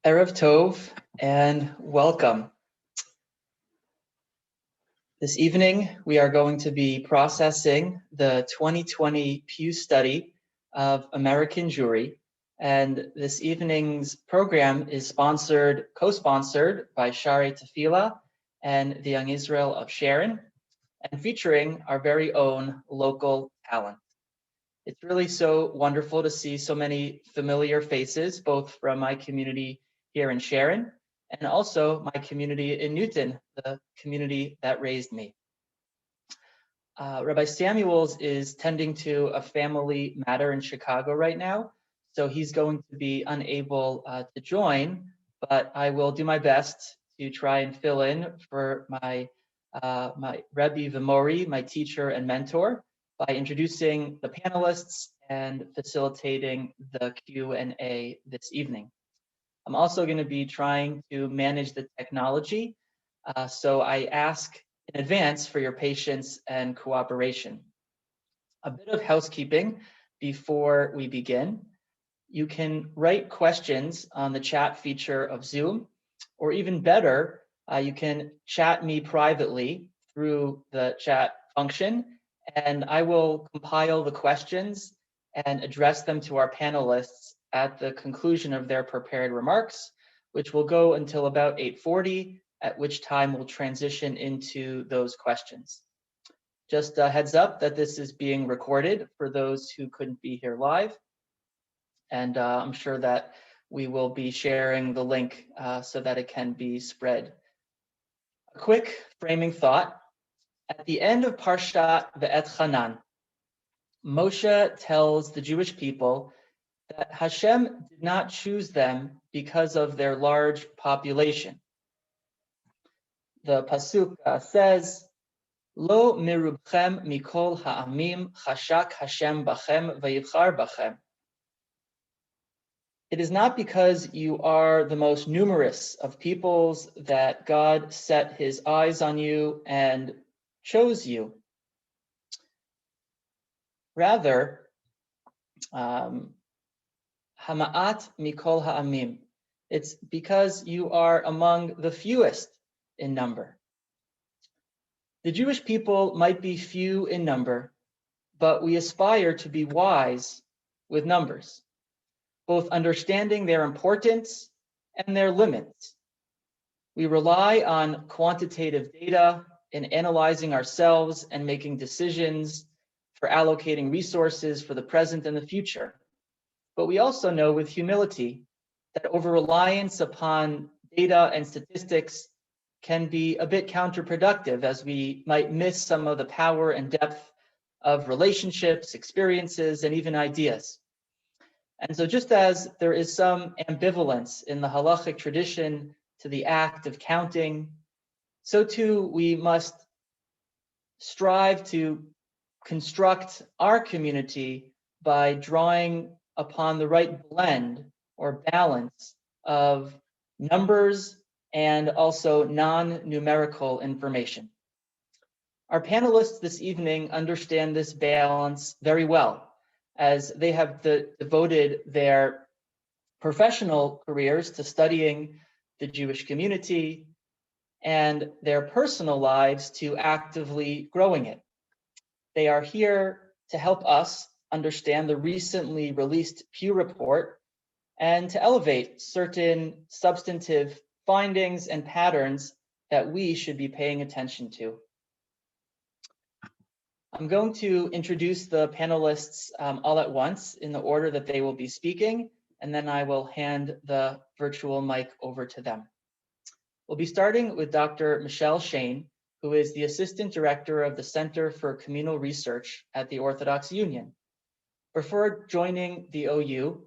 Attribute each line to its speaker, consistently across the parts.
Speaker 1: Erev Tov and welcome. This evening, we are going to be processing the 2020 Pew Study of American Jewry. And this evening's program is co-sponsored by Shaarei Tefillah and the Young Israel of Sharon, and featuring our very own local talent. It's really so wonderful to see so many familiar faces, both from my community here in Sharon and also my community in Newton, the community that raised me. Rabbi Samuels is tending to a family matter in Chicago right now, so he's going to be unable to join, but I will do my best to try and fill in for my Rebbe V'Mori, my teacher and mentor, by introducing the panelists and facilitating the Q&A this evening. I'm also going to be trying to manage the technology, so I ask in advance for your patience and cooperation. A bit of housekeeping before we begin. You can write questions on the chat feature of Zoom, or even better, you can chat me privately through the chat function, and I will compile the questions and address them to our panelists at the conclusion of their prepared remarks, which will go until about 8:40, at which time we'll transition into those questions. Just a heads up that this is being recorded for those who couldn't be here live, and I'm sure that we will be sharing the link so that it can be spread. A quick framing thought. At the end of Parshat Ve'etchanan, Moshe tells the Jewish people that Hashem did not choose them because of their large population. The pasuk says, "Lo mirubchem mikol ha'amim chashak Hashem bachem vayivchar bachem." It is not because you are the most numerous of peoples that God set his eyes on you and chose you. Rather, Hama'at mikol ha'amim. It's because you are among the fewest in number. The Jewish people might be few in number, but we aspire to be wise with numbers, both understanding their importance and their limits. We rely on quantitative data in analyzing ourselves and making decisions for allocating resources for the present and the future. But we also know with humility that over-reliance upon data and statistics can be a bit counterproductive, as we might miss some of the power and depth of relationships, experiences, and even ideas. And so just as there is some ambivalence in the halachic tradition to the act of counting, so too we must strive to construct our community by drawing upon the right blend or balance of numbers and also non-numerical information. Our panelists this evening understand this balance very well, as they have devoted their professional careers to studying the Jewish community and their personal lives to actively growing it. They are here to help us understand the recently released Pew report and to elevate certain substantive findings and patterns that we should be paying attention to. I'm going to introduce the panelists all at once in the order that they will be speaking, and then I will hand the virtual mic over to them. We'll be starting with Dr. Michelle Shane, who is the Assistant Director of the Center for Communal Research at the Orthodox Union. Before joining the OU,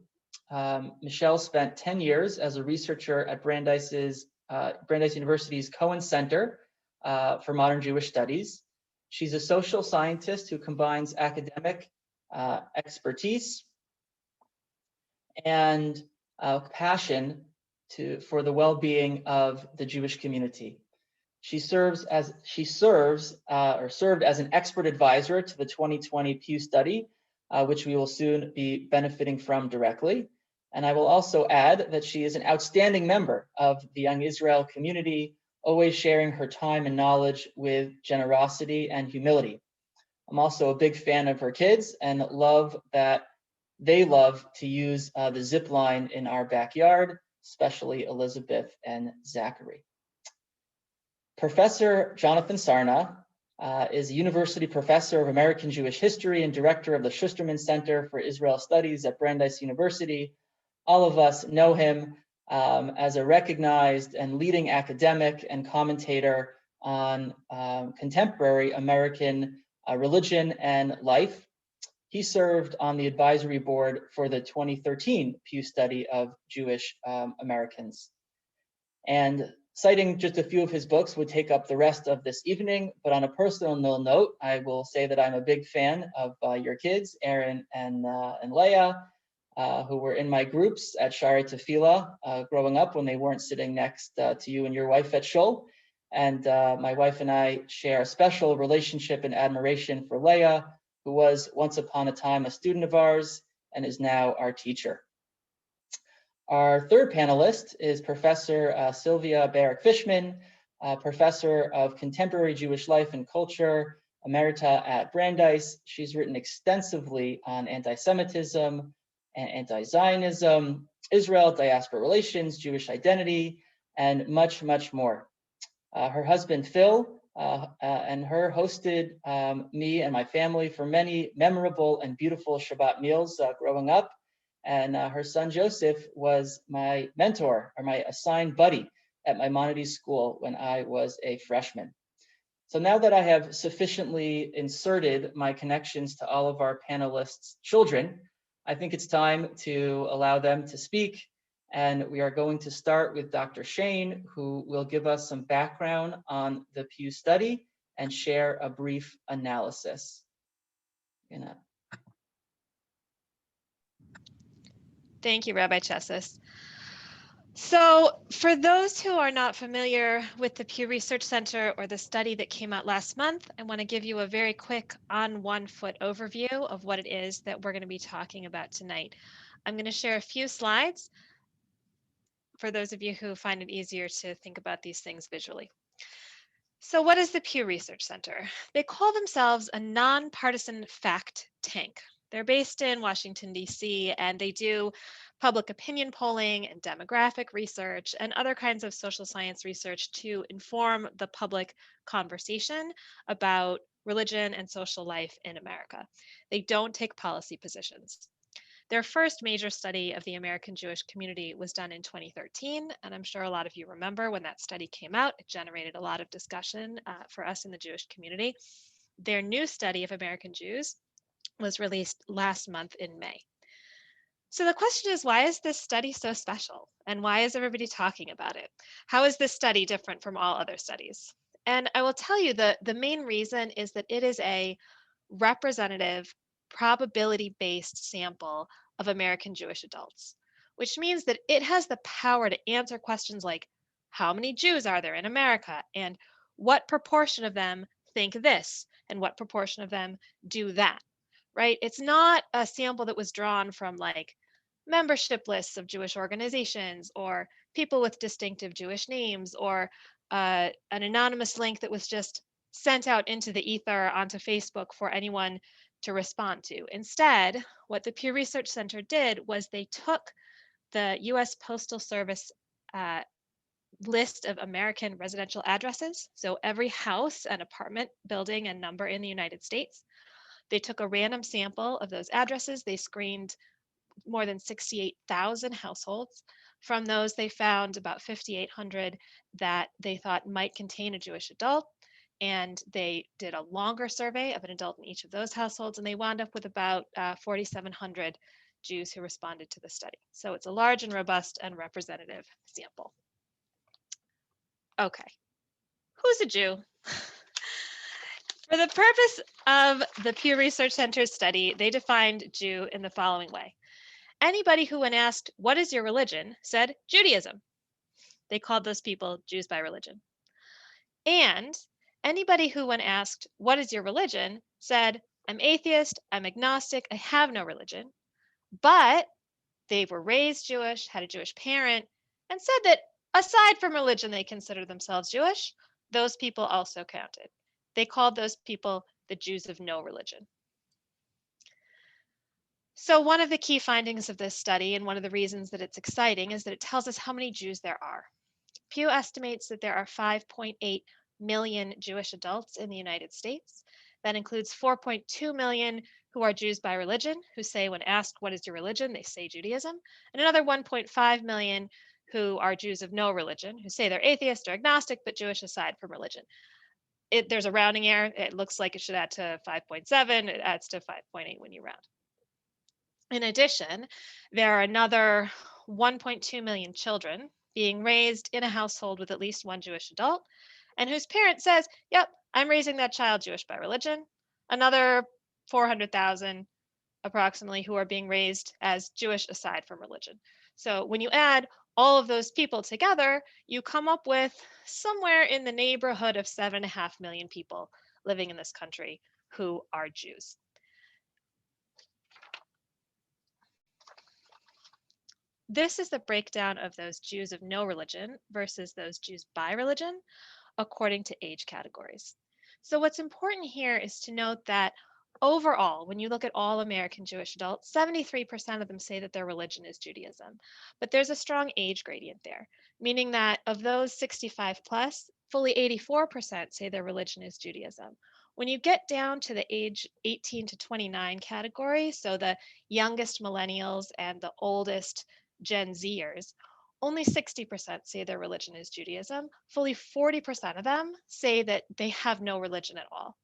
Speaker 1: Michelle spent 10 years as a researcher at Brandeis University's Cohen Center for Modern Jewish Studies. She's a social scientist who combines academic expertise and passion for the well-being of the Jewish community. She served as an expert advisor to the 2020 Pew Study, which we will soon be benefiting from directly. And I will also add that she is an outstanding member of the Young Israel community, always sharing her time and knowledge with generosity and humility. I'm also a big fan of her kids and love that they love to use the zip line in our backyard, especially Elizabeth and Zachary. Professor Jonathan Sarna is a university professor of American Jewish history and director of the Schusterman Center for Israel Studies at Brandeis University. All of us know him as a recognized and leading academic and commentator on contemporary American religion and life. He served on the advisory board for the 2013 Pew Study of Jewish Americans. And citing just a few of his books would take up the rest of this evening, but on a personal note, I will say that I'm a big fan of your kids, Aaron and Leah, who were in my groups at Shaarei Tefillah growing up when they weren't sitting next to you and your wife at Shul. And my wife and I share a special relationship and admiration for Leah, who was once upon a time a student of ours and is now our teacher. Our third panelist is Professor Sylvia Barrick-Fishman, Professor of Contemporary Jewish Life and Culture, Emerita at Brandeis. She's written extensively on anti-Semitism and anti-Zionism, Israel, diaspora relations, Jewish identity, and much, much more. Her husband, Phil, and her hosted me and my family for many memorable and beautiful Shabbat meals growing up. And her son Joseph was my mentor or my assigned buddy at Maimonides School when I was a freshman. So now that I have sufficiently inserted my connections to all of our panelists' children, I think it's time to allow them to speak. And we are going to start with Dr. Shane, who will give us some background on the Pew Study and share a brief analysis.
Speaker 2: Thank you, Rabbi Chessis. So for those who are not familiar with the Pew Research Center or the study that came out last month, I want to give you a very quick on 1 foot overview of what it is that we're going to be talking about tonight. I'm going to share a few slides for those of you who find it easier to think about these things visually. So what is the Pew Research Center? They call themselves a nonpartisan fact tank. They're based in Washington, D.C., and they do public opinion polling and demographic research and other kinds of social science research to inform the public conversation about religion and social life in America. They don't take policy positions. Their first major study of the American Jewish community was done in 2013, and I'm sure a lot of you remember when that study came out. It generated a lot of discussion for us in the Jewish community. Their new study of American Jews was released last month in May. So the question is, why is this study so special? And why is everybody talking about it? How is this study different from all other studies? And I will tell you that the main reason is that it is a representative, probability-based sample of American Jewish adults, which means that it has the power to answer questions like, how many Jews are there in America? And what proportion of them think this? And what proportion of them do that? Right? It's not a sample that was drawn from like membership lists of Jewish organizations or people with distinctive Jewish names or an anonymous link that was just sent out into the ether onto Facebook for anyone to respond to. Instead, what the Pew Research Center did was they took the US Postal Service list of American residential addresses, so every house and apartment building and number in the United States. They took a random sample of those addresses. They screened more than 68,000 households. From those, they found about 5,800 that they thought might contain a Jewish adult. And they did a longer survey of an adult in each of those households, and they wound up with about 4,700 Jews who responded to the study. So it's a large and robust and representative sample. Okay, who's a Jew? For the purpose of the Pew Research Center's study, they defined Jew in the following way. Anybody who, when asked, what is your religion, said Judaism. They called those people Jews by religion. And anybody who, when asked, what is your religion, said, I'm atheist, I'm agnostic, I have no religion. But they were raised Jewish, had a Jewish parent, and said that aside from religion, they considered themselves Jewish, those people also counted. They called those people the Jews of no religion. So one of the key findings of this study, and one of the reasons that it's exciting, is that it tells us how many Jews there are. Pew estimates that there are 5.8 million Jewish adults in the United States. That includes 4.2 million who are Jews by religion, who say when asked, what is your religion, they say Judaism, and another 1.5 million who are Jews of no religion, who say they're atheist or agnostic, but Jewish aside from religion. There's a rounding error. It looks like it should add to 5.7. It adds to 5.8 when you round. In addition, there are another 1.2 million children being raised in a household with at least one Jewish adult, and whose parent says, yep, I'm raising that child Jewish by religion. Another 400,000 approximately who are being raised as Jewish aside from religion. So when you add all of those people together, you come up with somewhere in the neighborhood of 7.5 million people living in this country who are Jews. This is the breakdown of those Jews of no religion versus those Jews by religion according to age categories. So what's important here is to note that overall, when you look at all American Jewish adults, 73% of them say that their religion is Judaism. But there's a strong age gradient there, meaning that of those 65 plus, fully 84% say their religion is Judaism. When you get down to the age 18 to 29 category, so the youngest millennials and the oldest Gen Zers, only 60% say their religion is Judaism. Fully 40% of them say that they have no religion at all.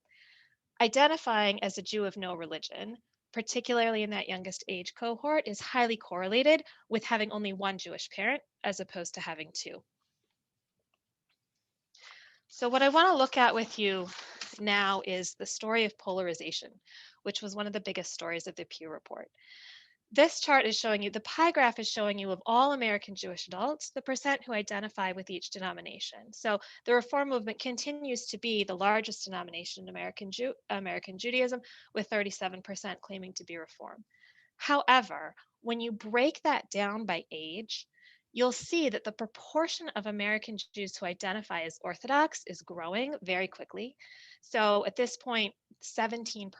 Speaker 2: Identifying as a Jew of no religion, particularly in that youngest age cohort, is highly correlated with having only one Jewish parent as opposed to having two. So what I want to look at with you now is the story of polarization, which was one of the biggest stories of the Pew Report. This chart is showing you, the pie graph is showing you of all American Jewish adults, the percent who identify with each denomination. So the Reform movement continues to be the largest denomination in American Judaism, with 37% claiming to be Reform. However, when you break that down by age, you'll see that the proportion of American Jews who identify as Orthodox is growing very quickly. So at this point, 17%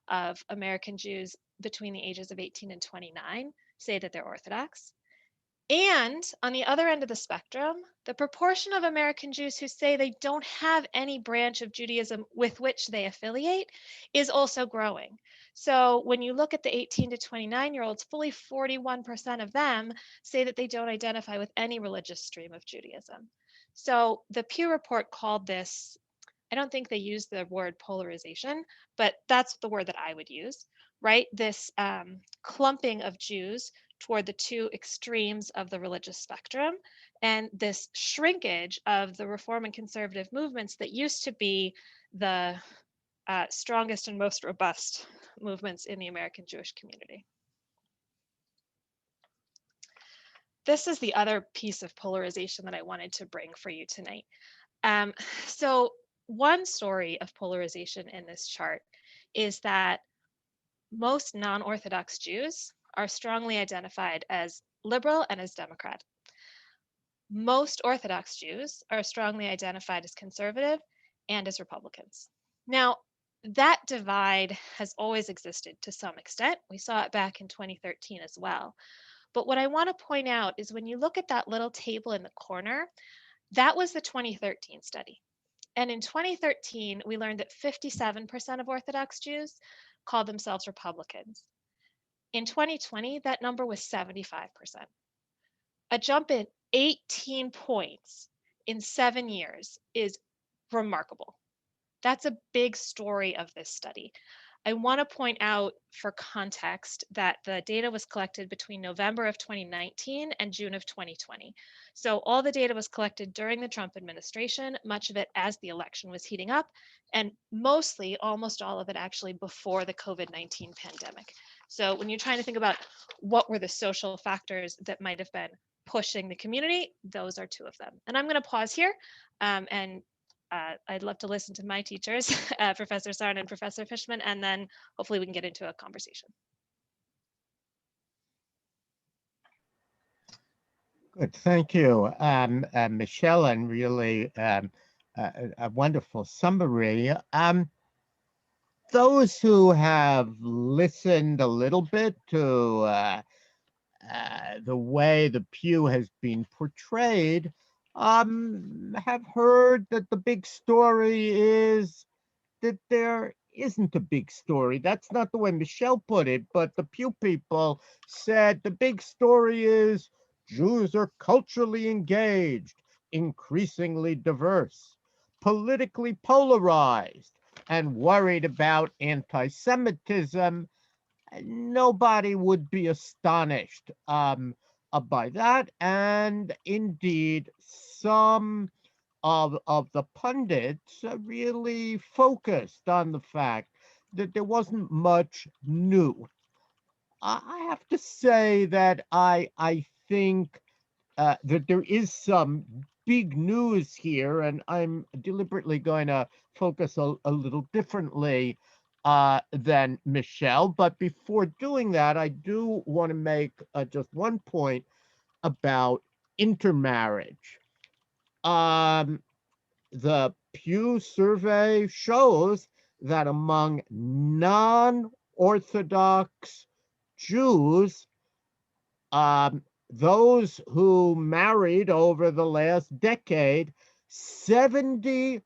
Speaker 2: of American Jews between the ages of 18 and 29 say that they're Orthodox. And on the other end of the spectrum, the proportion of American Jews who say they don't have any branch of Judaism with which they affiliate is also growing. So when you look at the 18 to 29-year-olds, fully 41% of them say that they don't identify with any religious stream of Judaism. So the Pew Report called this, I don't think they used the word polarization, but that's the word that I would use, right? This clumping of Jews toward the two extremes of the religious spectrum, and this shrinkage of the Reform and conservative movements that used to be the strongest and most robust movements in the American Jewish community. This is the other piece of polarization that I wanted to bring for you tonight. So one story of polarization in this chart is that most non-Orthodox Jews are strongly identified as liberal and as Democrat. Most Orthodox Jews are strongly identified as conservative and as Republicans. Now, that divide has always existed to some extent. We saw it back in 2013 as well. But what I want to point out is when you look at that little table in the corner, that was the 2013 study. And in 2013, we learned that 57% of Orthodox Jews called themselves Republicans. In 2020, that number was 75%. A jump in 18 points in 7 years is remarkable. That's a big story of this study. I want to point out for context that the data was collected between November of 2019 and June of 2020. So all the data was collected during the Trump administration, much of it as the election was heating up, and mostly, almost all of it actually before the COVID-19 pandemic. So when you're trying to think about what were the social factors that might have been pushing the community, those are two of them. And I'm going to pause here and I'd love to listen to my teachers, Professor Sharon and Professor Fishman, and then hopefully we can get into a conversation.
Speaker 3: Good, thank you, Michelle, and really a wonderful summary. Those who have listened a little bit to the way the pew has been portrayed have heard that the big story is that there isn't a big story. That's not the way Michelle put it, but the Pew people said the big story is Jews are culturally engaged, increasingly diverse, politically polarized, and worried about anti Semitism. Nobody would be astonished by that. And indeed, some of the pundits really focused on the fact that there wasn't much new. I have to say that I think that there is some big news here, and I'm deliberately going to focus a little differently than Michelle. But before doing that, I do want to make just one point about intermarriage. Um, the Pew survey shows that among non Orthodox Jews, those who married over the last decade, 72%,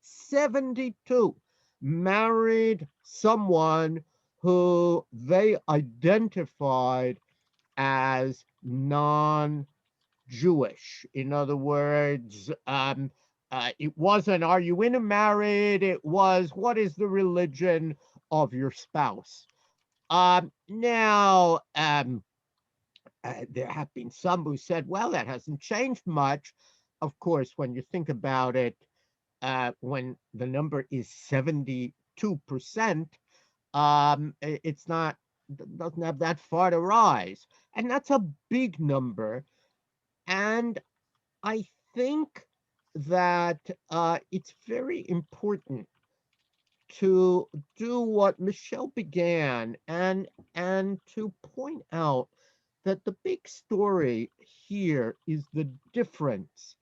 Speaker 3: 72 married someone who they identified as non Jewish. In other words, it wasn't, are you intermarried? It was, what is the religion of your spouse? Now, there have been some who said, well, that hasn't changed much. Of course, when you think about it, when the number is 72%, it's not, doesn't have that far to rise. And that's a big number. And I think that it's very important to do what Michelle began and to point out that the big story here is the difference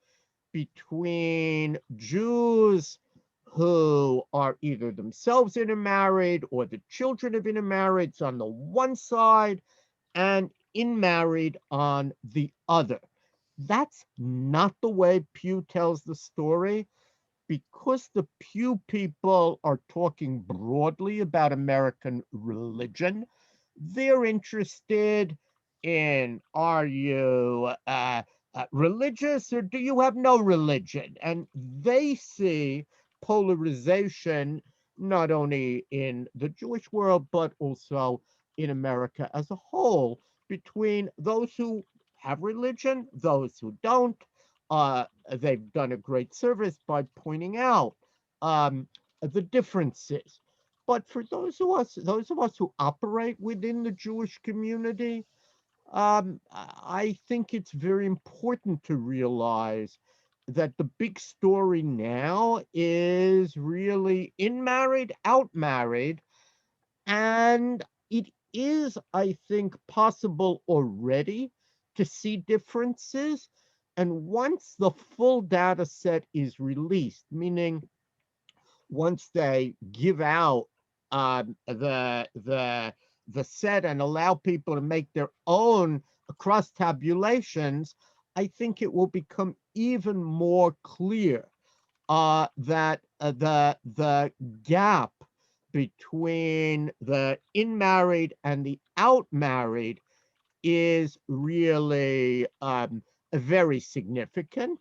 Speaker 3: between Jews who are either themselves intermarried or the children of intermarrieds on the one side and in-married on the other. That's not the way Pew tells the story, because the Pew people are talking broadly about American religion. They're interested in, are you religious or do you have no religion? And they see polarization not only in the Jewish world, but also in America as a whole, between those who have religion, those who don't. They've done a great service by pointing out the differences. But for those of us who operate within the Jewish community, I think it's very important to realize that the big story now is really in married, out married, and it is, I think, possible already to see differences. And once the full data set is released, meaning once they give out the set and allow people to make their own cross tabulations, I think it will become even more clear that the gap between the in married and the out married is really very significant.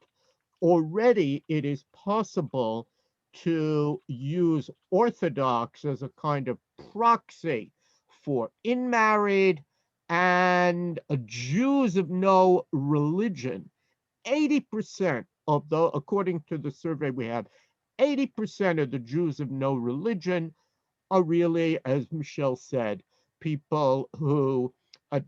Speaker 3: Already, it is possible to use Orthodox as a kind of proxy for in married and Jews of no religion. 80% of the, according to the survey we have, 80% of the Jews of no religion are really, as Michelle said, people who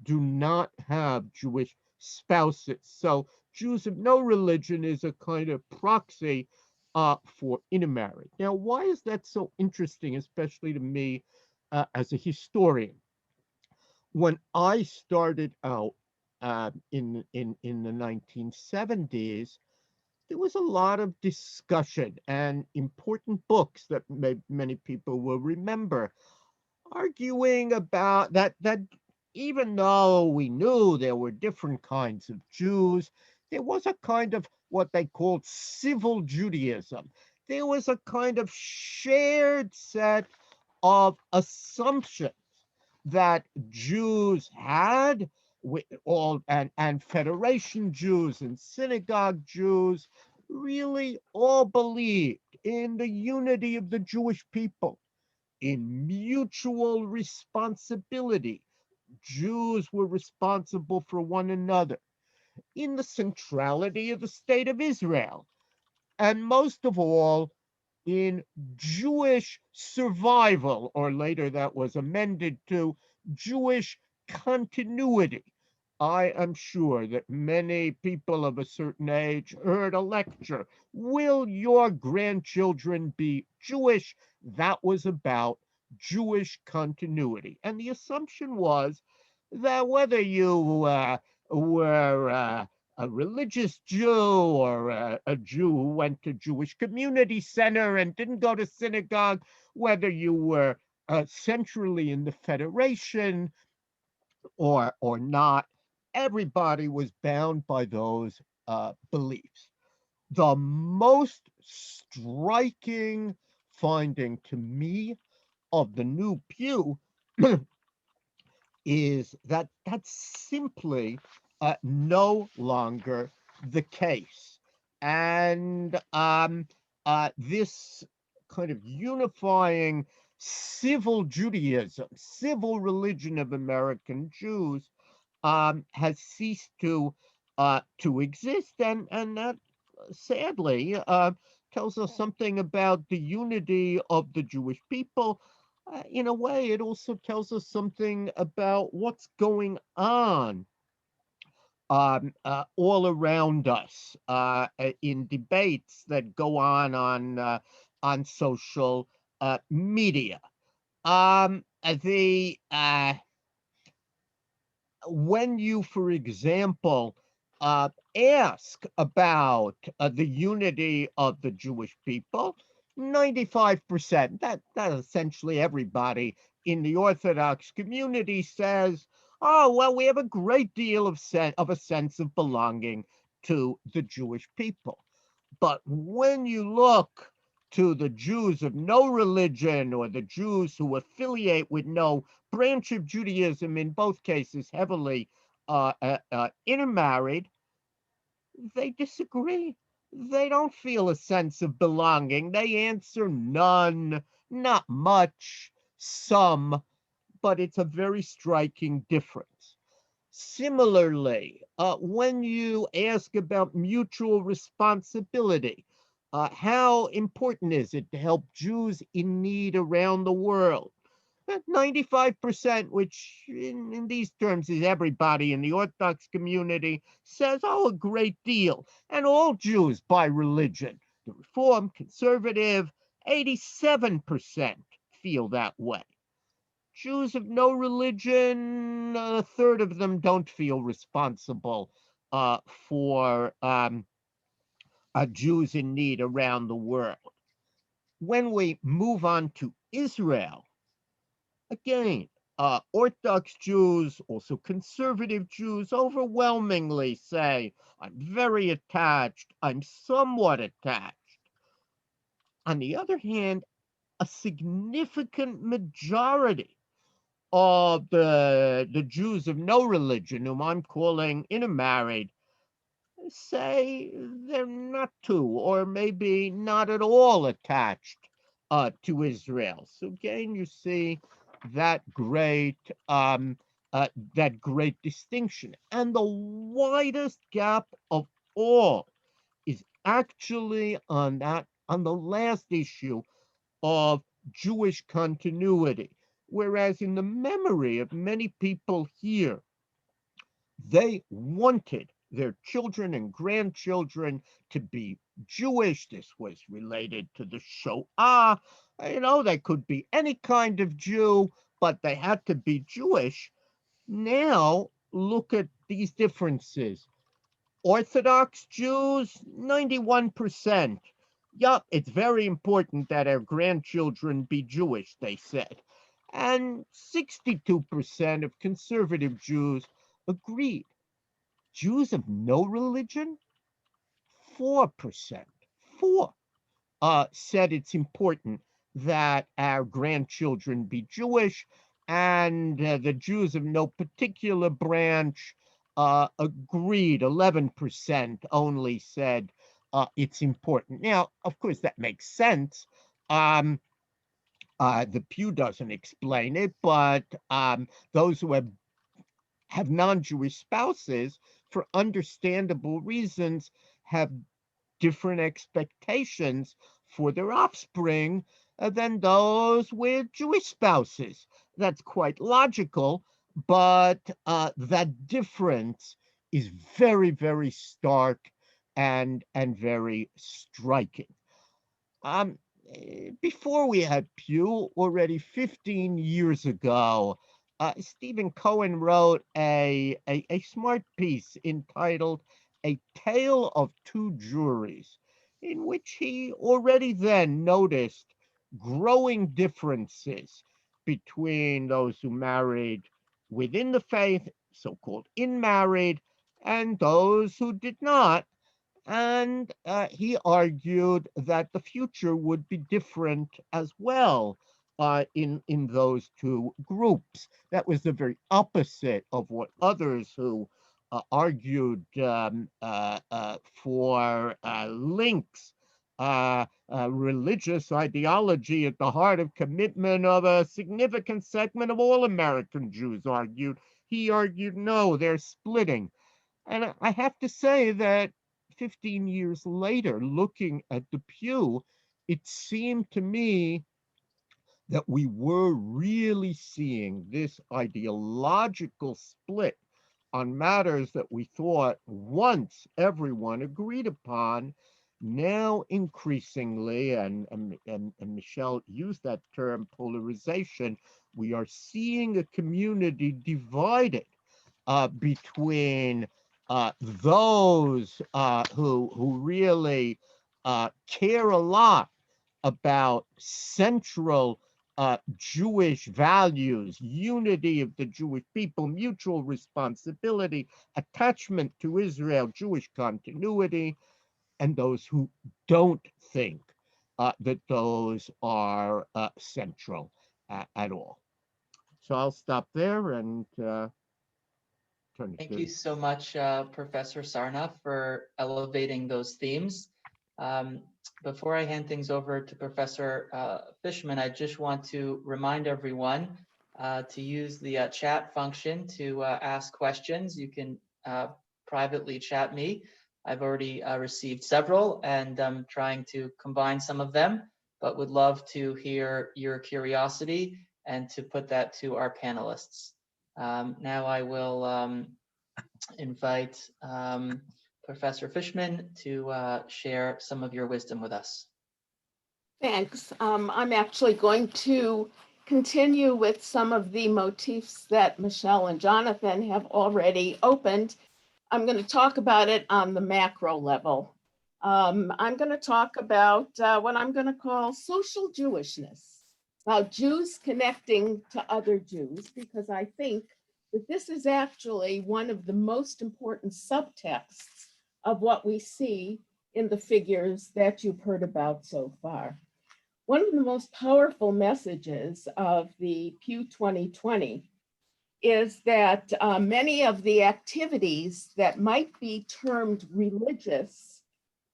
Speaker 3: do not have Jewish spouses. So Jews of no religion is a kind of proxy for intermarriage. Now, why is that so interesting, especially to me as a historian? When I started out in the 1970s, there was a lot of discussion and important books that many people will remember, arguing about that even though we knew there were different kinds of Jews, there was a kind of what they called civil Judaism. There was a kind of shared set of assumptions that Jews had, all and Federation Jews and synagogue Jews really all believed in the unity of the Jewish people, in mutual responsibility. Jews were responsible for one another, in the centrality of the state of Israel, and most of all, in Jewish survival, or later that was amended to Jewish continuity. I am sure that many people of a certain age heard a lecture, "Will your grandchildren be Jewish?" That was about Jewish continuity. And the assumption was that whether you were a religious Jew or a Jew who went to Jewish community center and didn't go to synagogue, whether you were centrally in the Federation or not, everybody was bound by those beliefs. The most striking finding to me of the new Pew is that that's simply no longer the case. And this kind of unifying civil Judaism, civil religion of American Jews, has ceased to exist, and that sadly tells us something about the unity of the Jewish people. In a way, it also tells us something about what's going on all around us in debates that go on social media. The When you, for example, ask about the unity of the Jewish people, 95%, that essentially everybody in the Orthodox community says, "Oh, well, we have a great deal of a sense of belonging to the Jewish people." But when you look to the Jews of no religion or the Jews who affiliate with no branch of Judaism, in both cases heavily intermarried, they disagree. They don't feel a sense of belonging. They answer none, not much, some, but it's a very striking difference. Similarly, when you ask about mutual responsibility, how important is it to help Jews in need around the world? 95%, which in these terms is everybody in the Orthodox community, says, "Oh, a great deal." And all Jews by religion, the Reform, Conservative, 87% feel that way. Jews of no religion, a third of them don't feel responsible for Jews in need around the world. When we move on to Israel, again, Orthodox Jews, also conservative Jews, overwhelmingly say, "I'm very attached, I'm somewhat attached." On the other hand, a significant majority of the Jews of no religion, whom I'm calling intermarried, say they're not too, or maybe not at all attached to Israel. So again, you see that great that great distinction. And the widest gap of all is actually on the last issue of Jewish continuity. Whereas in the memory of many people here, they wanted their children and grandchildren to be Jewish. This was related to the Shoah. They could be any kind of Jew, but they had to be Jewish. Now, look at these differences. Orthodox Jews, 91%. Yup, it's very important that our grandchildren be Jewish, they said. And 62% of conservative Jews agreed. Jews of no religion, 4%. 4 said it's important that our grandchildren be Jewish, and the Jews of no particular branch agreed. 11% only said it's important. Now, of course, that makes sense. The Pew doesn't explain it, but those who have non-Jewish spouses, for understandable reasons, have different expectations for their offspring than those with Jewish spouses. That's quite logical, but that difference is very, very stark and very striking. Um, Before we had Pew, already 15 years ago, Stephen Cohen wrote a smart piece entitled A Tale of Two Jewries, in which he already then noticed growing differences between those who married within the faith, so-called in-married, and those who did not. And he argued that the future would be different as well in those two groups. That was the very opposite of what others who argued for links, religious ideology at the heart of commitment of a significant segment of all American Jews argued. He argued, no, they're splitting. And I have to say that 15 years later, looking at the Pew, it seemed to me that we were really seeing this ideological split on matters that we thought once everyone agreed upon. Now, increasingly, and Michelle used that term, polarization, we are seeing a community divided between those who really care a lot about central Jewish values, unity of the Jewish people, mutual responsibility, attachment to Israel, Jewish continuity, and those who don't think that those are central at all. So I'll stop there and
Speaker 1: Thank you so much, Professor Sarnoff, for elevating those themes. Before I hand things over to Professor Fishman, I just want to remind everyone to use the chat function to ask questions. You can privately chat me. I've already received several, and I'm trying to combine some of them, but would love to hear your curiosity and to put that to our panelists. Now I will invite Professor Fishman to share some of your wisdom with us.
Speaker 4: Thanks. I'm actually going to continue with some of the motifs that Michelle and Jonathan have already opened. I'm going to talk about it on the macro level. I'm going to talk about what I'm going to call social Jewishness, about Jews connecting to other Jews, because I think that this is actually one of the most important subtexts of what we see in the figures that you've heard about so far. One of the most powerful messages of the Pew 2020 is that many of the activities that might be termed religious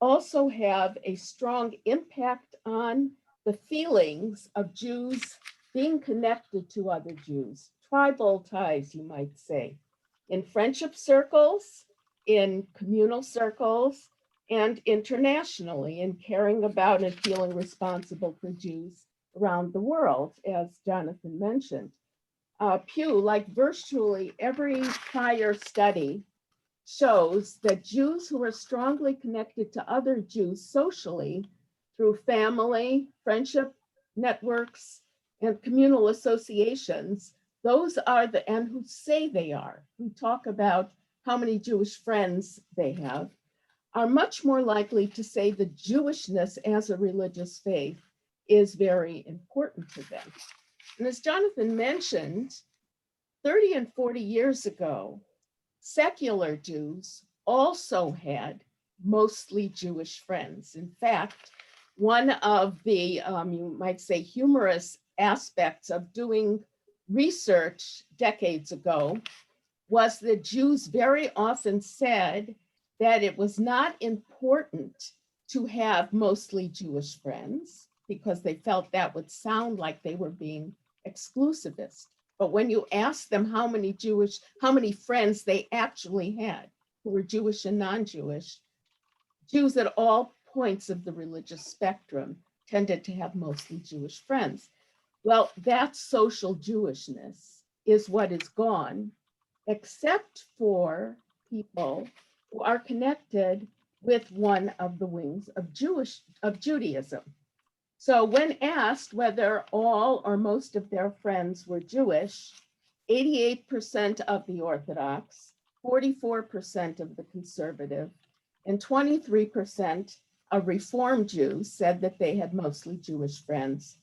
Speaker 4: also have a strong impact on the feelings of Jews being connected to other Jews, tribal ties, you might say, in friendship circles, in communal circles, and internationally, in caring about and feeling responsible for Jews around the world, as Jonathan mentioned. Pew, like virtually every prior study, shows that Jews who are strongly connected to other Jews socially through family, friendship networks, and communal associations, those are and who say they are, who talk about how many Jewish friends they have, are much more likely to say the Jewishness as a religious faith is very important to them. And as Jonathan mentioned, 30 and 40 years ago, secular Jews also had mostly Jewish friends. In fact, one of the, you might say, humorous aspects of doing research decades ago was that Jews very often said that it was not important to have mostly Jewish friends because they felt that would sound like they were being exclusivist. But when you ask them how many friends they actually had who were Jewish and non-Jewish, Jews at all points of the religious spectrum tended to have mostly Jewish friends. Well, that social Jewishness is what is gone, except for people who are connected with one of the wings of Judaism. So when asked whether all or most of their friends were Jewish, 88% of the Orthodox, 44% of the conservative, and 23% of Reform Jews said that they had mostly Jewish friends,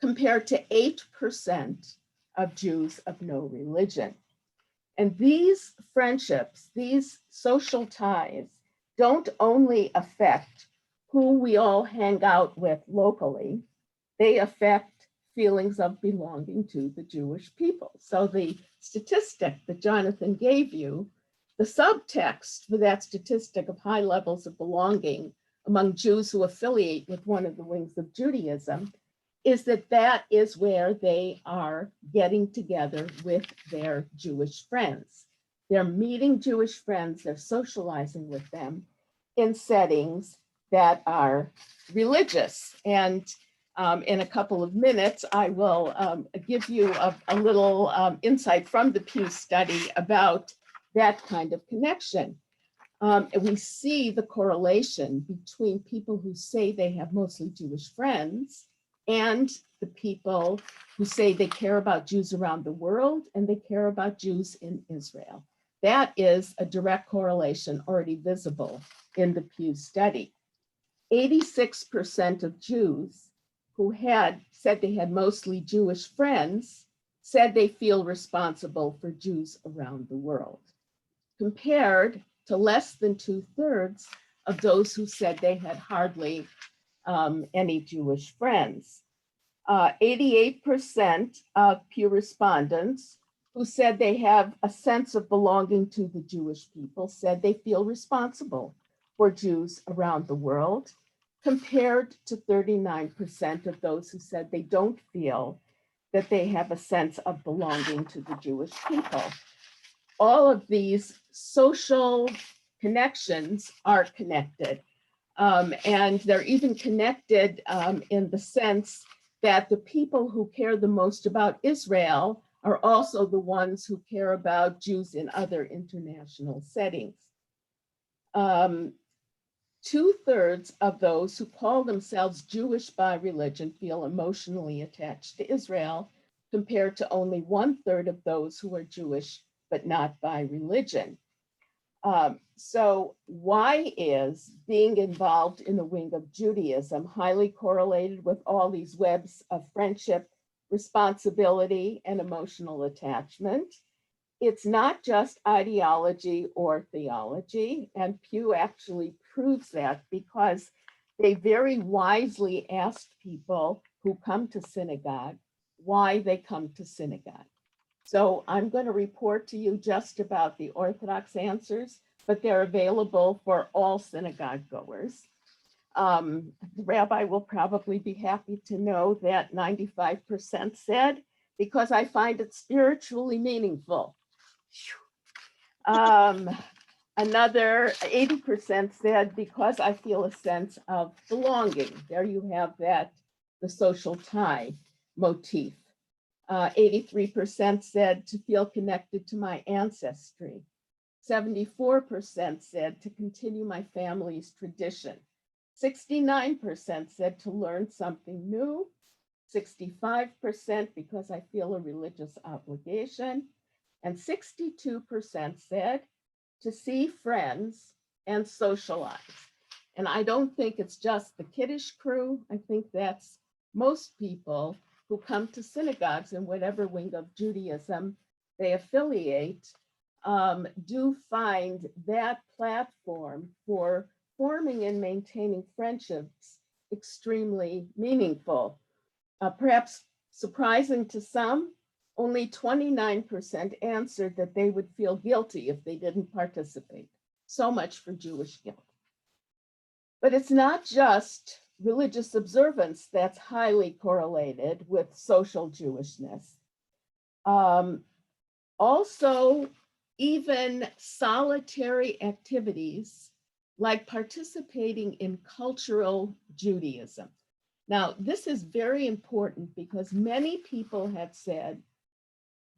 Speaker 4: compared to 8% of Jews of no religion. And these friendships, these social ties, don't only affect who we all hang out with locally, they affect feelings of belonging to the Jewish people. So the statistic that Jonathan gave you, the subtext for that statistic of high levels of belonging among Jews who affiliate with one of the wings of Judaism, is that that is where they are getting together with their Jewish friends. They're meeting Jewish friends, they're socializing with them in settings that are religious. And in a couple of minutes, I will give you a little insight from the Pew study about that kind of connection. And we see the correlation between people who say they have mostly Jewish friends and the people who say they care about Jews around the world and they care about Jews in Israel. That is a direct correlation already visible in the Pew study. 86% of Jews who had said they had mostly Jewish friends said they feel responsible for Jews around the world, compared to less than 2/3 of those who said they had hardly any Jewish friends. 88% of Pew respondents who said they have a sense of belonging to the Jewish people said they feel responsible for Jews around the world, compared to 39% of those who said they don't feel that they have a sense of belonging to the Jewish people. All of these social connections are connected. And they're even connected in the sense that the people who care the most about Israel are also the ones who care about Jews in other international settings. 2/3 of those who call themselves Jewish by religion feel emotionally attached to Israel, compared to only 1/3 of those who are Jewish but not by religion. So why is being involved in the wing of Judaism highly correlated with all these webs of friendship, responsibility, and emotional attachment? It's not just ideology or theology, and Pew actually proves that because they very wisely asked people who come to synagogue why they come to synagogue. So I'm going to report to you just about the Orthodox answers, but they're available for all synagogue goers. The rabbi will probably be happy to know that 95% said, because I find it spiritually meaningful. Another 80% said, because I feel a sense of belonging. There you have that, the social tie motif. 83% said to feel connected to my ancestry. 74% said to continue my family's tradition. 69% said to learn something new. 65% because I feel a religious obligation. And 62% said to see friends and socialize. And I don't think it's just the Kiddush crew. I think that's most people who come to synagogues in whatever wing of Judaism they affiliate, do find that platform for forming and maintaining friendships extremely meaningful. Perhaps surprising to some, only 29% answered that they would feel guilty if they didn't participate. So much for Jewish guilt. But it's not just religious observance that's highly correlated with social Jewishness. Also, even solitary activities like participating in cultural Judaism. Now, this is very important because many people have said,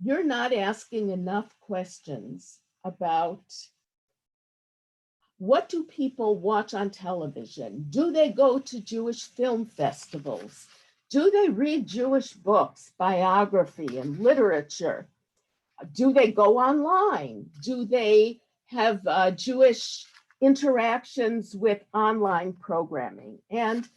Speaker 4: you're not asking enough questions about what do people watch on television? Do they go to Jewish film festivals? Do they read Jewish books, biography, and literature? Do they go online? Do they have Jewish interactions with online programming? And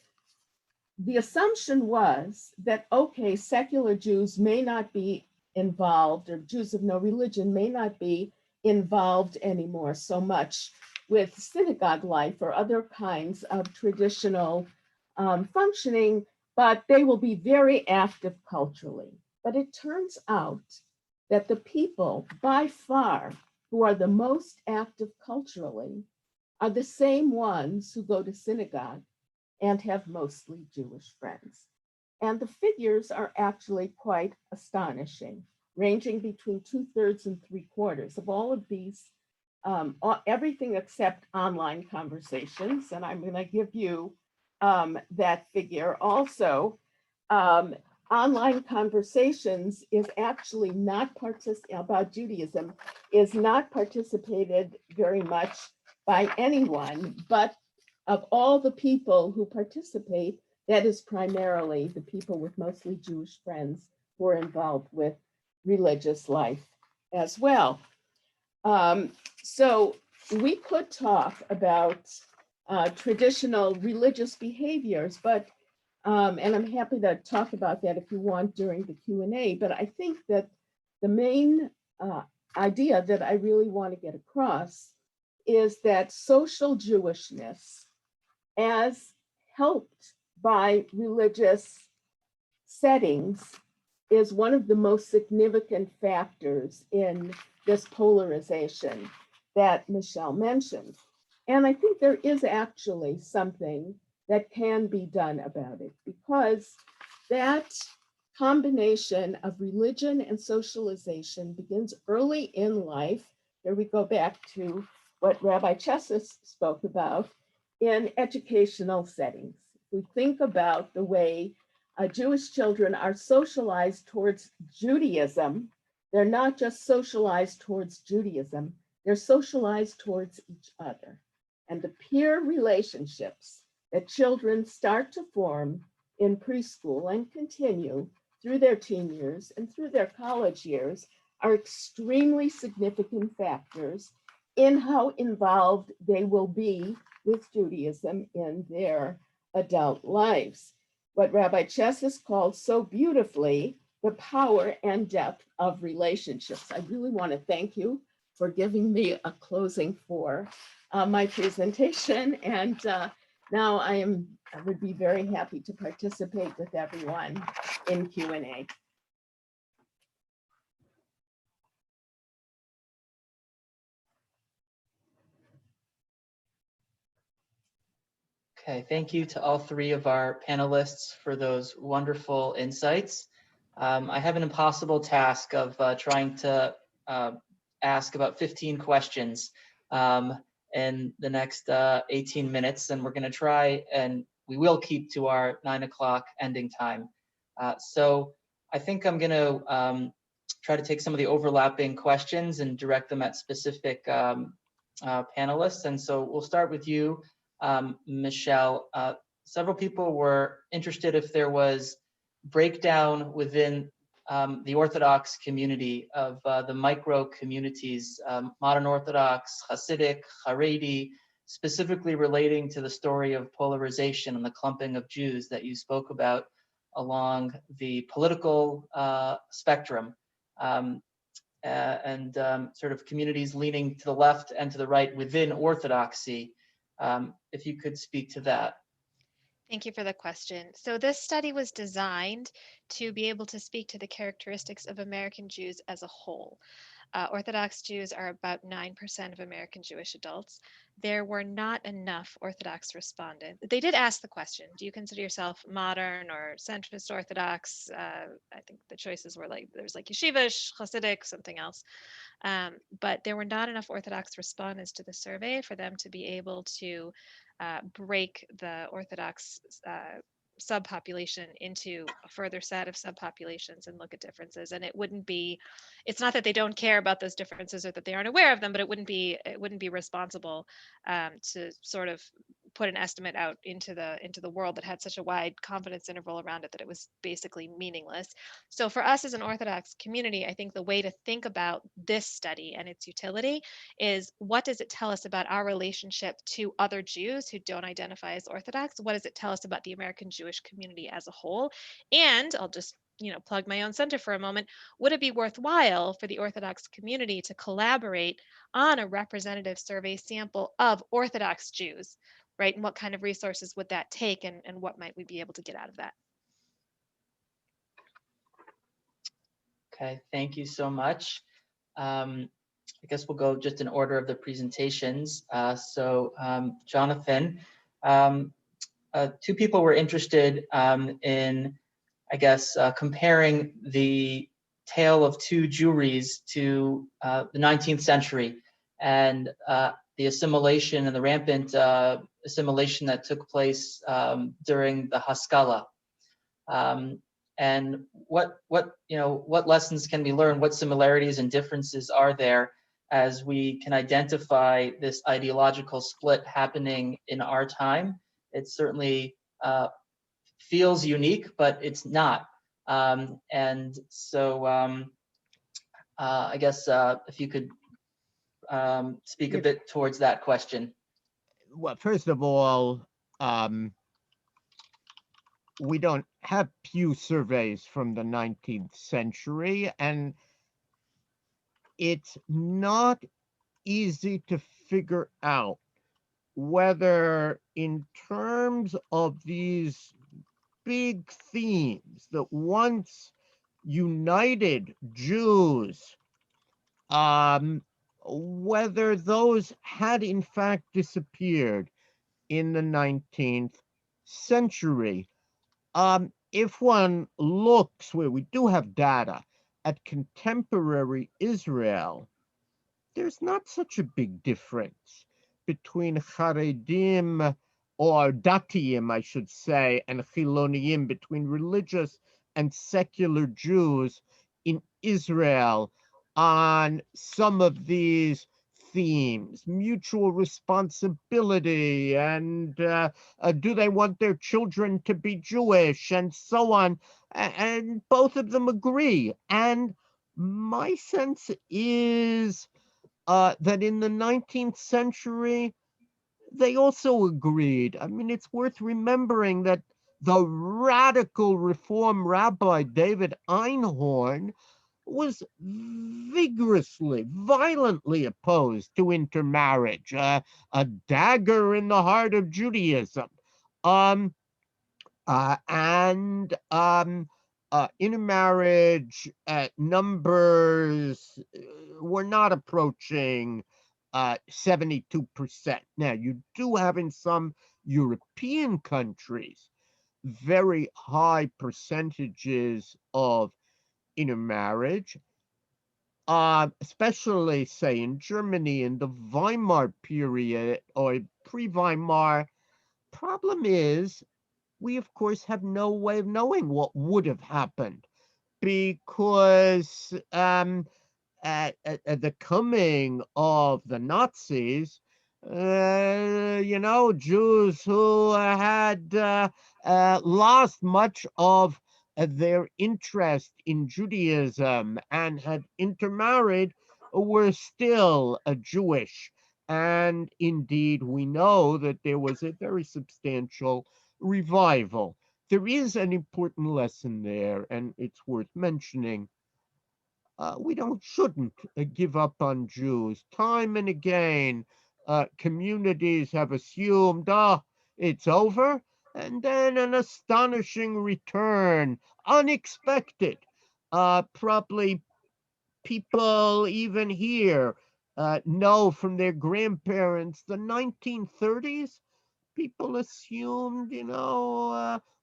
Speaker 4: the assumption was that, okay, secular Jews may not be involved, or Jews of no religion may not be involved anymore so much with synagogue life or other kinds of traditional functioning, but they will be very active culturally. But it turns out that the people by far who are the most active culturally are the same ones who go to synagogue and have mostly Jewish friends. And the figures are actually quite astonishing, ranging between 2/3 and 3/4 of all of these, everything except online conversations. And I'm going to give you that figure also. Online conversations is actually not about Judaism is not participated very much by anyone, but of all the people who participate, that is primarily the people with mostly Jewish friends who are involved with religious life as well. So we could talk about traditional religious behaviors, but and I'm happy to talk about that if you want during the Q&A, but I think that the main idea that I really want to get across is that social Jewishness, as helped by religious settings, is one of the most significant factors in this polarization that Michelle mentioned. And I think there is actually something that can be done about it, because that combination of religion and socialization begins early in life. Here we go back to what Rabbi Chessis spoke about in educational settings. We think about the way Jewish children are socialized towards Judaism. They're not just socialized towards Judaism, they're socialized towards each other. And the peer relationships that children start to form in preschool and continue through their teen years and through their college years are extremely significant factors in how involved they will be with Judaism in their adult lives. What Rabbi Chessis called so beautifully the power and depth of relationships. I really want to thank you for giving me a closing for my presentation. And now I would be very happy to participate with everyone in Q&A.
Speaker 1: Okay, thank you to all three of our panelists for those wonderful insights. I have an impossible task of trying to ask about 15 questions in the next 18 minutes, and we're going to try, and we will keep to our 9 o'clock ending time. So I think I'm going to try to take some of the overlapping questions and direct them at specific panelists. And so we'll start with you, Michelle. Several people were interested if there was breakdown within the Orthodox community, of the micro communities, modern Orthodox, Hasidic, Haredi, specifically relating to the story of polarization and the clumping of Jews that you spoke about along the political spectrum, and sort of communities leaning to the left and to the right within Orthodoxy. If you could speak to that.
Speaker 2: Thank you for the question. So this study was designed to be able to speak to the characteristics of American Jews as a whole. Orthodox Jews are about 9% of American Jewish adults. There were not enough Orthodox respondents. They did ask the question, do you consider yourself modern or centrist Orthodox? I think the choices were like, there's like yeshivish, Hasidic, something else. But there were not enough Orthodox respondents to the survey for them to be able to break the Orthodox subpopulation into a further set of subpopulations and look at differences. And it's not that they don't care about those differences or that they aren't aware of them, but it wouldn't be responsible to sort of put an estimate out into the world that had such a wide confidence interval around it that it was basically meaningless. So for us as an Orthodox community, I think the way to think about this study and its utility is, what does it tell us about our relationship to other Jews who don't identify as Orthodox? What does it tell us about the American Jewish community as a whole? And I'll just plug my own center for a moment. Would it be worthwhile for the Orthodox community to collaborate on a representative survey sample of Orthodox Jews, right? And what kind of resources would that take, and what might we be able to get out of that?
Speaker 1: Okay, thank you so much. I guess we'll go just in order of the presentations. Jonathan, two people were interested in, I guess, comparing the tale of two Jewries to the 19th century and the assimilation and the rampant assimilation that took place during the Haskalah. And what lessons can we learn? What similarities and differences are there as we can identify this ideological split happening in our time? It certainly feels unique, but it's not. And so I guess if you could speak a bit towards that question.
Speaker 3: Well, first of all, we don't have Pew surveys from the 19th century, and it's not easy to figure out whether, in terms of these big themes that once united Jews, whether those had in fact disappeared in the 19th century. If one looks, where we do have data, at contemporary Israel, there's not such a big difference between Haredim, or Datiim, I should say, and Chiloniim, between religious and secular Jews in Israel on some of these themes: mutual responsibility, and do they want their children to be Jewish, and so on. And both of them agree. And my sense is that in the 19th century, they also agreed. I mean, it's worth remembering that the radical Reform rabbi David Einhorn was vigorously, violently opposed to intermarriage, a dagger in the heart of Judaism. Intermarriage numbers were not approaching 72%. Now, you do have in some European countries very high percentages of intermarriage, especially, say, in Germany in the Weimar period or pre-Weimar. Problem is, we of course have no way of knowing what would have happened, because at the coming of the Nazis, Jews who had lost much of their interest in Judaism and had intermarried were still Jewish. And indeed, we know that there was a very substantial revival. There is an important lesson there, and it's worth mentioning. We shouldn't give up on Jews. Time and again, communities have assumed, it's over, and then an astonishing return, unexpected. Probably people even here know from their grandparents the 1930s. People assumed,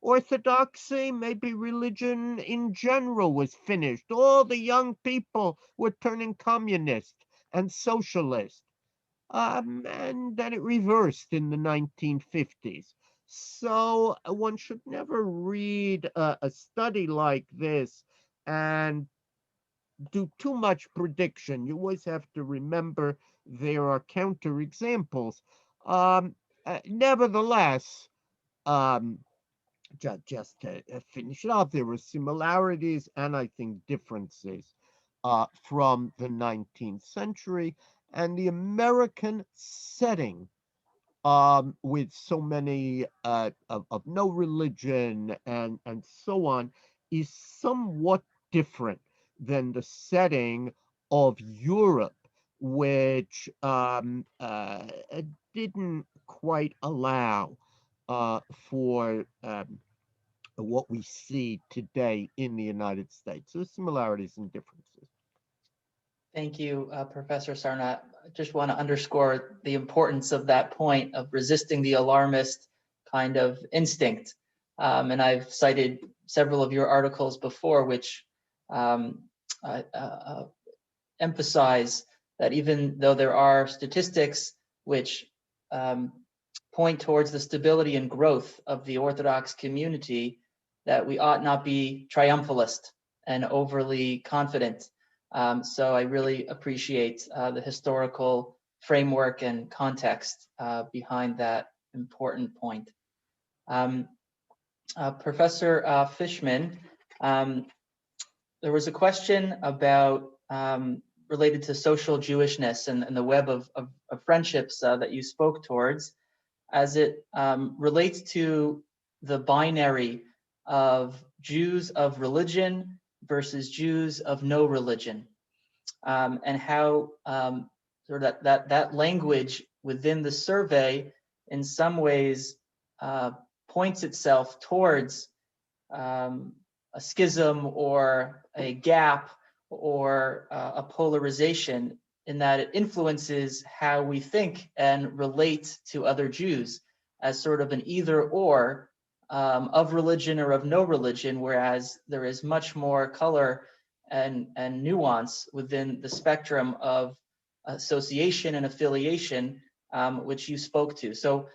Speaker 3: orthodoxy, maybe religion in general was finished. All the young people were turning communist and socialist. And then it reversed in the 1950s. So one should never read a study like this and do too much prediction. You always have to remember there are counterexamples. Nevertheless, um, just to finish it off, there were similarities and I think differences from the 19th century, and the American setting with so many of no religion and so on is somewhat different than the setting of Europe, which didn't quite allow for what we see today in the United States. So similarities and differences.
Speaker 1: Thank you, Professor Sarnat. I just want to underscore the importance of that point of resisting the alarmist kind of instinct. And I've cited several of your articles before, which emphasize that even though there are statistics which point towards the stability and growth of the Orthodox community, that we ought not be triumphalist and overly confident. So I really appreciate the historical framework and context behind that important point. Professor Fishman, there was a question about related to social Jewishness and the web of friendships that you spoke towards, as it relates to the binary of Jews of religion versus Jews of no religion, and how sort of that language within the survey in some ways points itself towards a schism or a gap or a polarization, in that it influences how we think and relate to other Jews as sort of an either or of religion or of no religion, whereas there is much more color and nuance within the spectrum of association and affiliation, which you spoke to. So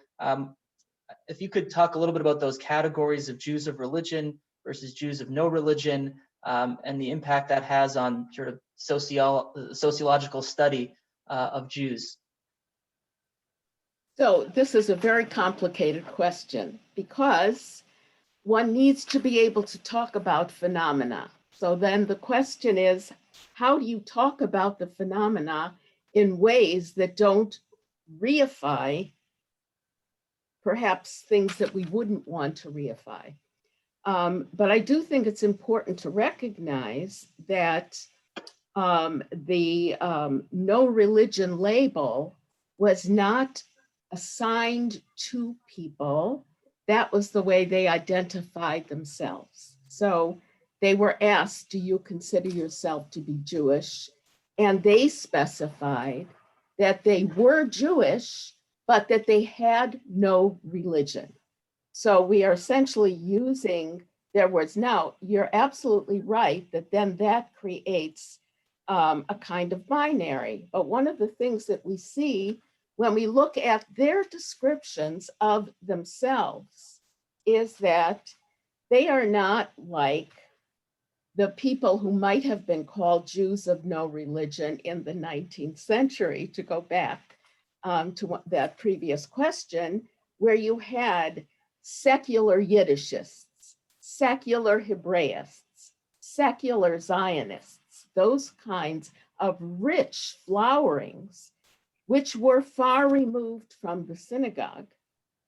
Speaker 1: if you could talk a little bit about those categories of Jews of religion versus Jews of no religion, and the impact that has on sort of sociological study of Jews.
Speaker 4: So this is a very complicated question because one needs to be able to talk about phenomena. So then the question is, how do you talk about the phenomena in ways that don't reify perhaps things that we wouldn't want to reify? But I do think it's important to recognize that the no religion label was not assigned to people. That was the way they identified themselves. So they were asked, do you consider yourself to be Jewish? And they specified that they were Jewish, but that they had no religion. So we are essentially using their words. Now, you're absolutely right that then that creates a kind of binary. But one of the things that we see when we look at their descriptions of themselves is that they are not like the people who might have been called Jews of no religion in the 19th century, to go back to that previous question, where you had secular Yiddishists, secular Hebraists, secular Zionists, those kinds of rich flowerings, which were far removed from the synagogue,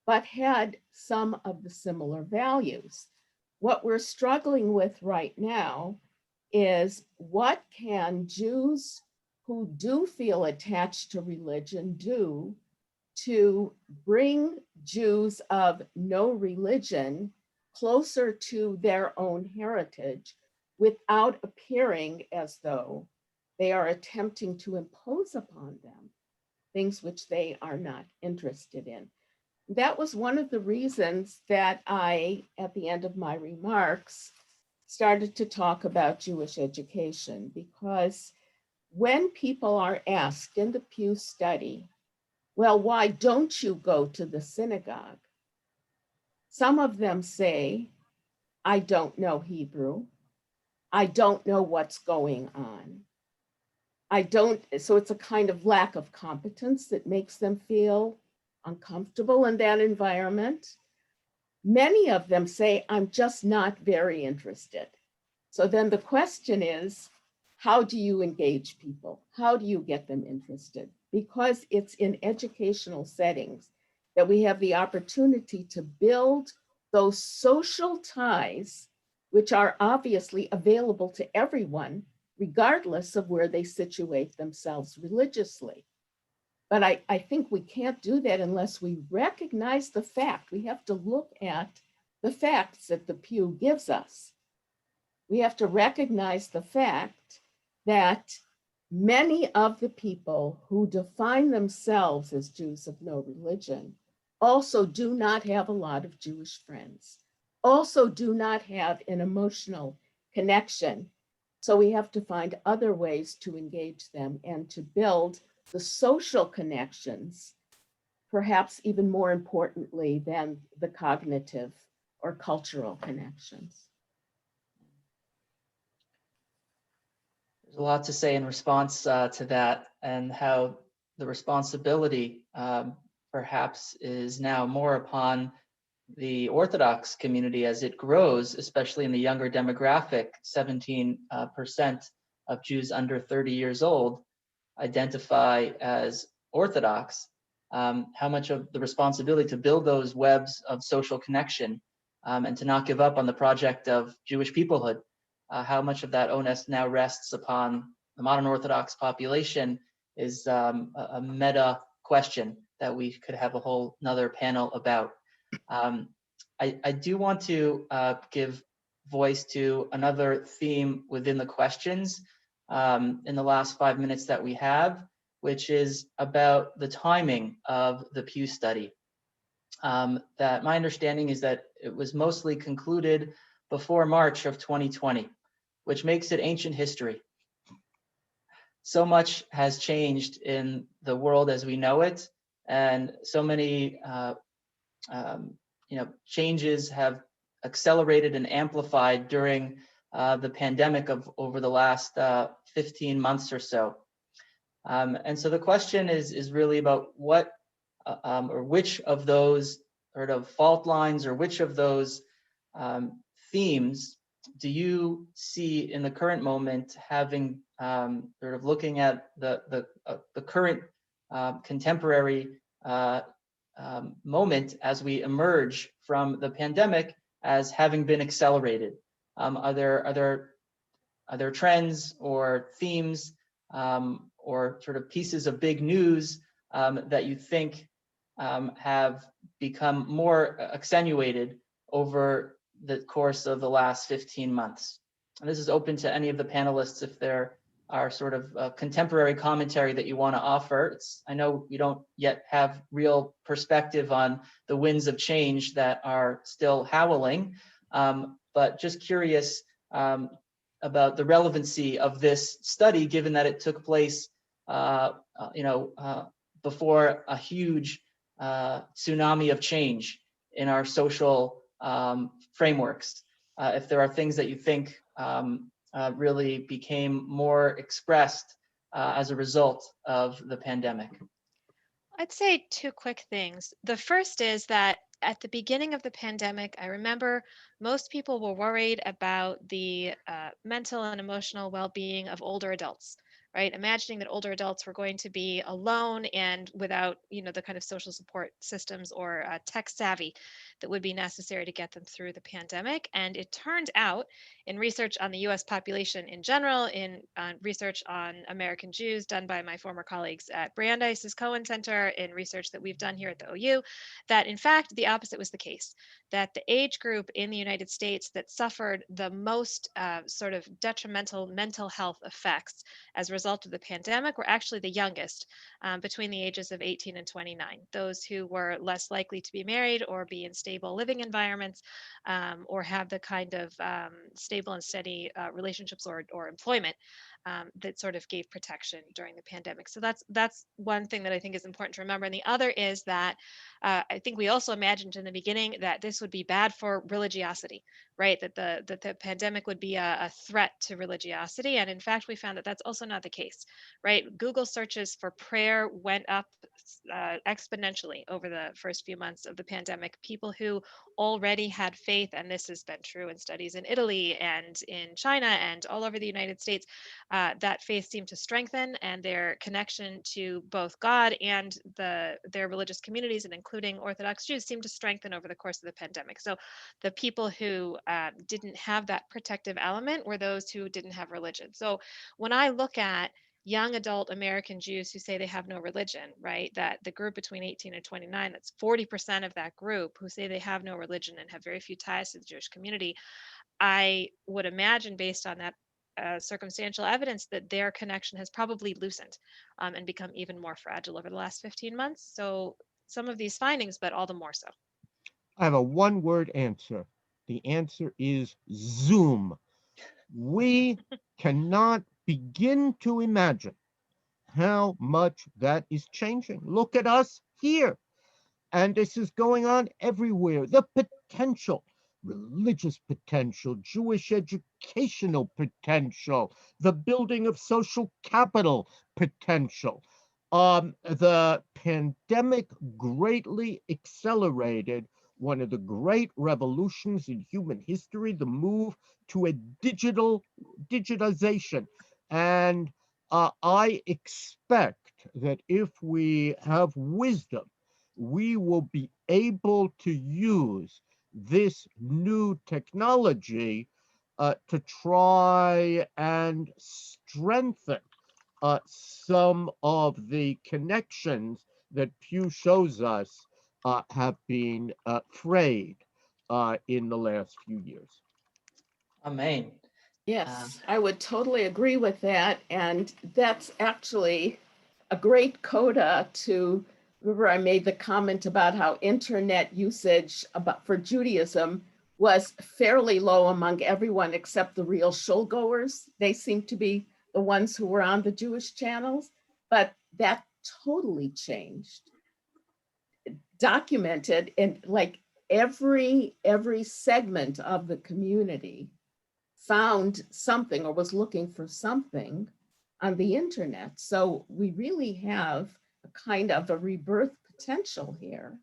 Speaker 4: but had some of the similar values. What we're struggling with right now is what can Jews who do feel attached to religion do to bring Jews of no religion closer to their own heritage without appearing as though they are attempting to impose upon them things which they are not interested in. That was one of the reasons that I, at the end of my remarks, started to talk about Jewish education, because when people are asked in the Pew study, well, why don't you go to the synagogue? Some of them say, I don't know Hebrew. I don't know what's going on. So it's a kind of lack of competence that makes them feel uncomfortable in that environment. Many of them say, I'm just not very interested. So then the question is, how do you engage people? How do you get them interested? Because it's in educational settings that we have the opportunity to build those social ties, which are obviously available to everyone, regardless of where they situate themselves religiously. But I think we can't do that unless we recognize the fact. We have to look at the facts that the Pew gives us. We have to recognize the fact that many of the people who define themselves as Jews of no religion also do not have a lot of Jewish friends, also do not have an emotional connection. So we have to find other ways to engage them and to build the social connections, perhaps even more importantly than the cognitive or cultural connections.
Speaker 1: There's a lot to say in response to that, and how the responsibility perhaps is now more upon the Orthodox community as it grows, especially in the younger demographic. 17% of Jews under 30 years old identify as Orthodox. How much of the responsibility to build those webs of social connection and to not give up on the project of Jewish peoplehood. How much of that onus now rests upon the modern Orthodox population is a meta question that we could have a whole nother panel about. I do want to give voice to another theme within the questions in the last 5 minutes that we have, which is about the timing of the Pew study. That my understanding is that it was mostly concluded before March of 2020, which makes it ancient history. So much has changed in the world as we know it, and so many changes have accelerated and amplified during the pandemic of over the last 15 months or so. And so the question is really about what or which of those sort of fault lines or which of those themes do you see in the current moment having sort of looking at the current contemporary moment as we emerge from the pandemic as having been accelerated? Are there trends or themes or sort of pieces of big news that you think have become more accentuated over the course of the last 15 months? And this is open to any of the panelists if there are sort of contemporary commentary that you want to offer. I know we don't yet have real perspective on the winds of change that are still howling, but just curious about the relevancy of this study, given that it took place before a huge tsunami of change in our social frameworks. If there are things that you think really became more expressed as a result of the pandemic.
Speaker 2: I'd say two quick things. The first is that at the beginning of the pandemic, I remember most people were worried about the mental and emotional well-being of older adults, right? Imagining that older adults were going to be alone and without, the kind of social support systems or tech savvy that would be necessary to get them through the pandemic. And it turned out, in research on the U.S. population in general, in research on American Jews done by my former colleagues at Brandeis's Cohen Center, in research that we've done here at the OU, that in fact the opposite was the case, that the age group in the United States that suffered the most sort of detrimental mental health effects as a result of the pandemic were actually the youngest, between the ages of 18 and 29, those who were less likely to be married or be in stable living environments, or have the kind of stable and steady relationships or employment that sort of gave protection during the pandemic. So that's one thing that I think is important to remember. And the other is that I think we also imagined in the beginning that this would be bad for religiosity, right? That the pandemic would be a threat to religiosity. And in fact, we found that that's also not the case, right? Google searches for prayer went up exponentially over the first few months of the pandemic. People who already had faith, and this has been true in studies in Italy and in China and all over the United States, that faith seemed to strengthen, and their connection to both God and their religious communities, and including Orthodox Jews, seemed to strengthen over the course of the pandemic. So the people who didn't have that protective element were those who didn't have religion. So when I look at young adult American Jews who say they have no religion, right? That the group between 18 and 29, that's 40% of that group who say they have no religion and have very few ties to the Jewish community. I would imagine, based on that circumstantial evidence, that their connection has probably loosened and become even more fragile over the last 15 months. So some of these findings, but all the more so.
Speaker 3: I have a one-word answer. The answer is Zoom. We cannot begin to imagine how much that is changing. Look at us here. And this is going on everywhere. The potential, religious potential, Jewish educational potential, the building of social capital potential. The pandemic greatly accelerated one of the great revolutions in human history, the move to a digitization. And I expect that if we have wisdom, we will be able to use this new technology to try and strengthen some of the connections that Pew shows us have been frayed in the last few years.
Speaker 1: Amen.
Speaker 4: Yes, I would totally agree with that. And that's actually a great coda to, remember I made the comment about how internet usage for Judaism was fairly low among everyone except the real shulgoers. They seem to be the ones who were on the Jewish channels, but that totally changed. Documented in like every segment of the community found something or was looking for something on the internet. So we really have a kind of a rebirth potential here,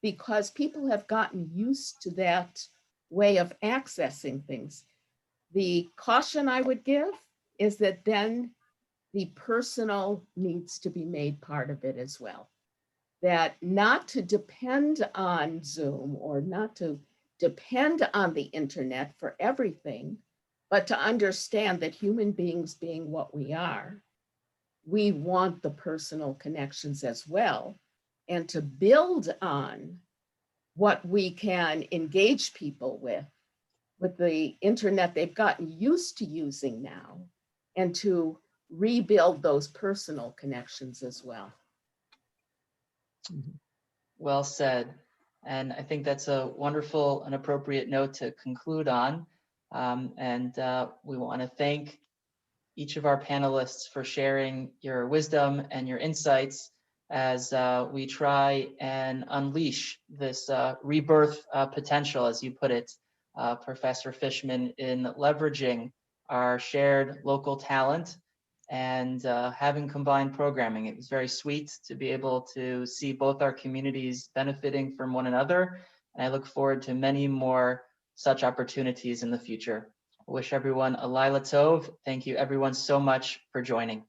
Speaker 4: because people have gotten used to that way of accessing things. The caution I would give is that then the personal needs to be made part of it as well. That not to depend on Zoom or not to depend on the internet for everything, but to understand that human beings being what we are, we want the personal connections as well, and to build on what we can engage people with the internet they've gotten used to using now, and to rebuild those personal connections as well.
Speaker 1: Well said. And I think that's a wonderful and appropriate note to conclude on. And we want to thank each of our panelists for sharing your wisdom and your insights as we try and unleash this rebirth potential, as you put it, Professor Fishman, in leveraging our shared local talent and having combined programming. It was very sweet to be able to see both our communities benefiting from one another. And I look forward to many more such opportunities in the future. I wish everyone a Laila Tov. Thank you everyone so much for joining.